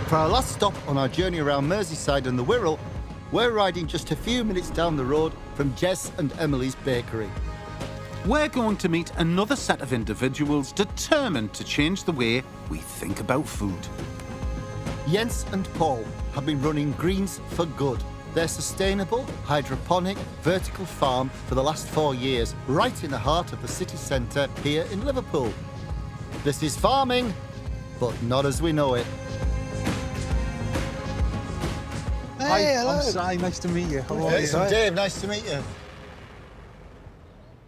For our last stop on our journey around Merseyside and the Wirral, we're riding just a few minutes down the road from Jess and Emily's bakery. We're going to meet another set of individuals determined to change the way we think about food. Jens and Paul have been running Greens for Good, their sustainable, hydroponic, vertical farm for the last 4 years, right in the heart of the city centre here in Liverpool. This is farming, but not as we know it. Hi, hello. I'm Si. Nice to meet you. How are you? I'm Dave, nice to meet you.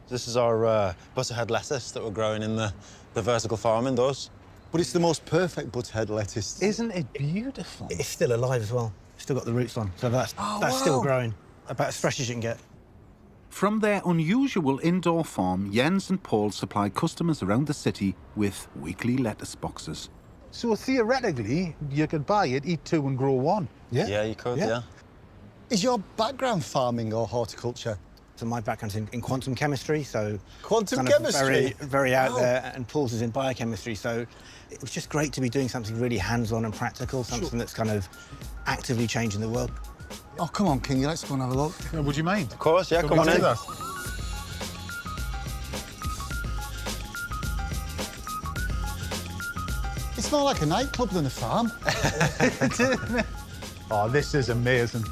This is our butterhead lettuce that we're growing in the vertical farm indoors. But it's the most perfect butterhead lettuce. Isn't it beautiful? It's still alive as well. Still got the roots on, so that's still growing. About as fresh as you can get. From their unusual indoor farm, Jens and Paul supply customers around the city with weekly lettuce boxes. So theoretically, you could buy it, eat 2 and grow 1. Yeah, you could, yeah. Is your background farming or horticulture? So my background's in quantum chemistry, so Quantum kind of chemistry? very out there, and Paul's is in biochemistry, so it was just great to be doing something really hands-on and practical, something that's kind of actively changing the world. Oh, come on, Kingy, let's go and have a look. Would you mind? Of course, yeah, come on in. It's more like a nightclub than a farm. Oh, this is amazing.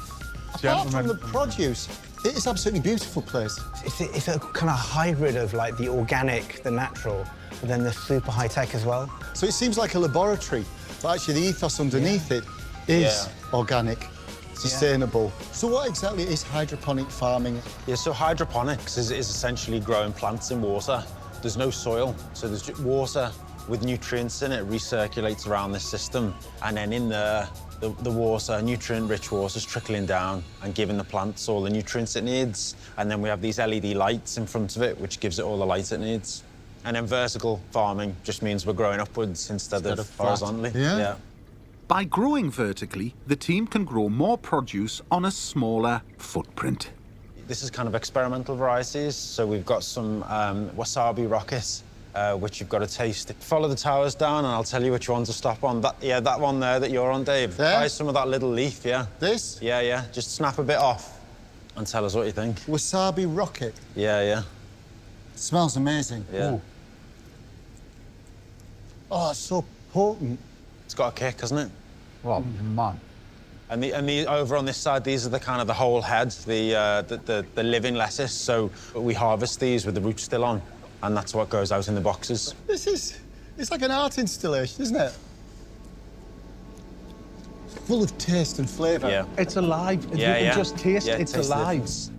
Apart from the produce, it is absolutely beautiful place. It's a kind of hybrid of like the organic, the natural, but then the super high-tech as well. So it seems like a laboratory, but actually the ethos underneath it is organic, sustainable. So what exactly is hydroponic farming? Yeah, so hydroponics is essentially growing plants in water. There's no soil, so there's just water with nutrients in it recirculates around this system, and then in the water, nutrient-rich water, is trickling down and giving the plants all the nutrients it needs. And then we have these LED lights in front of it, which gives it all the light it needs. And then vertical farming just means we're growing upwards instead of horizontally. Yeah. By growing vertically, the team can grow more produce on a smaller footprint. This is kind of experimental varieties. So we've got some wasabi rocket, which you've got to taste. Follow the towers down and I'll tell you which one to stop on. That one there that you're on, Dave. There? Try some of that little leaf, yeah. This? Yeah. Just snap a bit off and tell us what you think. Wasabi rocket. Yeah. It smells amazing. Yeah. Ooh. Oh, it's so potent. It's got a kick, hasn't it? Oh, man. And the over on this side, these are the kind of the whole head, the living lettuce. So we harvest these with the roots still on, and that's what goes out in the boxes. It's like an art installation, isn't it? Full of taste and flavour. Yeah. It's alive. If Yeah, you can just taste Yeah, it's taste the alive. difference.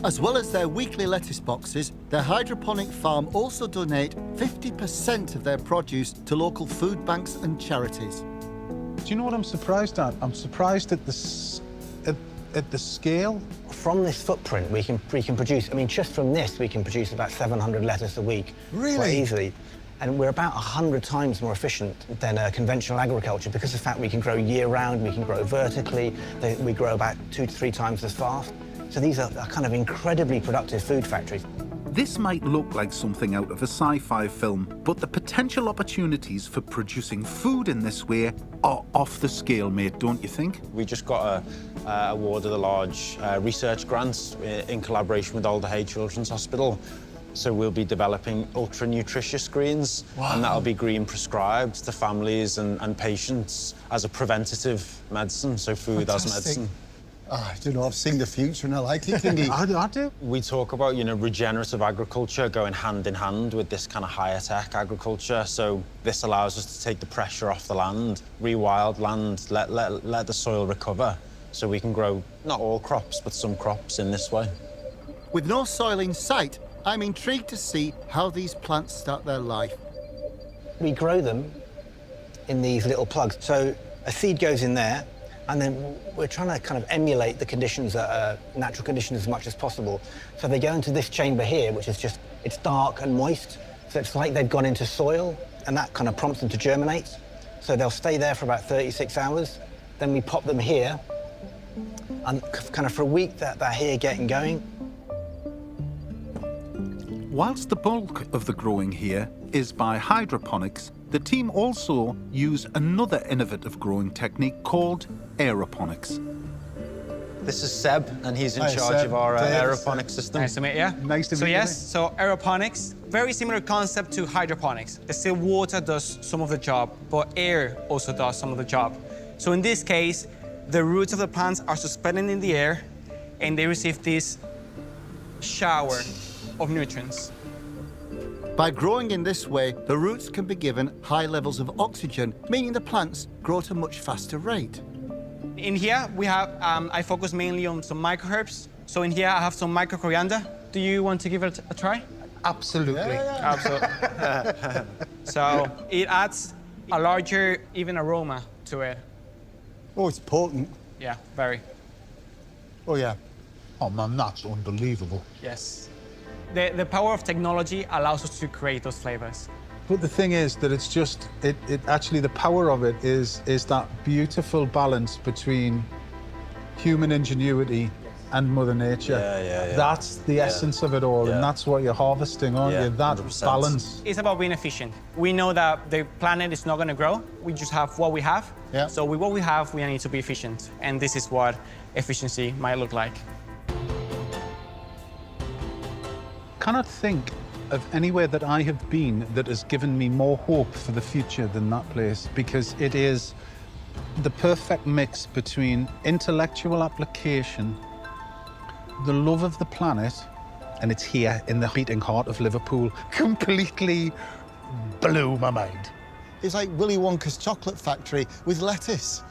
As well as their weekly lettuce boxes, their hydroponic farm also donate 50% of their produce to local food banks and charities. Do you know what I'm surprised at? I'm surprised at the scale. From this footprint, we can produce, I mean, just from this, we can produce about 700 lettuce a week. Really? Quite easily. And we're about 100 times more efficient than conventional agriculture because of the fact we can grow year-round, we can grow vertically, we grow about 2 to 3 times as fast. So these are kind of incredibly productive food factories. This might look like something out of a sci-fi film, but the potential opportunities for producing food in this way are off the scale, mate, don't you think? We just got awarded a large research grant in collaboration with Alder Hey Children's Hospital. So we'll be developing ultra-nutritious greens, and that'll be green prescribed to families and patients as a preventative medicine, so food as medicine. I don't know, I've seen the future and I like it, Kingy. I do. We talk about, regenerative agriculture going hand in hand with this kind of higher tech agriculture. So this allows us to take the pressure off the land, rewild land, let the soil recover, so we can grow not all crops, but some crops in this way. With no soil in sight, I'm intrigued to see how these plants start their life. We grow them in these little plugs. So a seed goes in there, and then we're trying to kind of emulate the conditions that are natural conditions as much as possible. So they go into this chamber here, which is just, it's dark and moist. So it's like they've gone into soil, and that kind of prompts them to germinate. So they'll stay there for about 36 hours. Then we pop them here, and kind of for a week they're here getting going. Whilst the bulk of the growing here is by hydroponics, The team also use another innovative growing technique called aeroponics. This is Seb, and he's in Hi, charge Seb. of our Dave. aeroponic system. Nice to meet you. Nice to so meet you, yes, mate. so aeroponics, very similar concept to hydroponics. The still water does some of the job, but air also does some of the job. So in this case, the roots of the plants are suspended in the air, and they receive this shower of nutrients. By growing in this way, the roots can be given high levels of oxygen, meaning the plants grow at a much faster rate. In here, we have, I focus mainly on some microherbs. So in here, I have some micro coriander. Do you want to give it a try? Absolutely. Absolutely. So it adds a larger, even aroma to it. Oh, it's potent. Yeah, very. Oh, yeah. Oh, man, that's unbelievable. Yes. The power of technology allows us to create those flavors. But the thing is that it's just, it actually, the power of it is that beautiful balance between human ingenuity and Mother Nature. Yeah. That's the essence of it all, Yeah. and that's what you're harvesting, aren't Yeah, you? That 100%. balance. It's about being efficient. We know that the planet is not going to grow. We just have what we have. Yeah. So with what we have, we need to be efficient. And this is what efficiency might look like. Cannot think of anywhere that I have been that has given me more hope for the future than that place, because it is the perfect mix between intellectual application, the love of the planet, and it's here in the beating heart of Liverpool. Completely blew my mind. It's like Willy Wonka's chocolate factory with lettuce.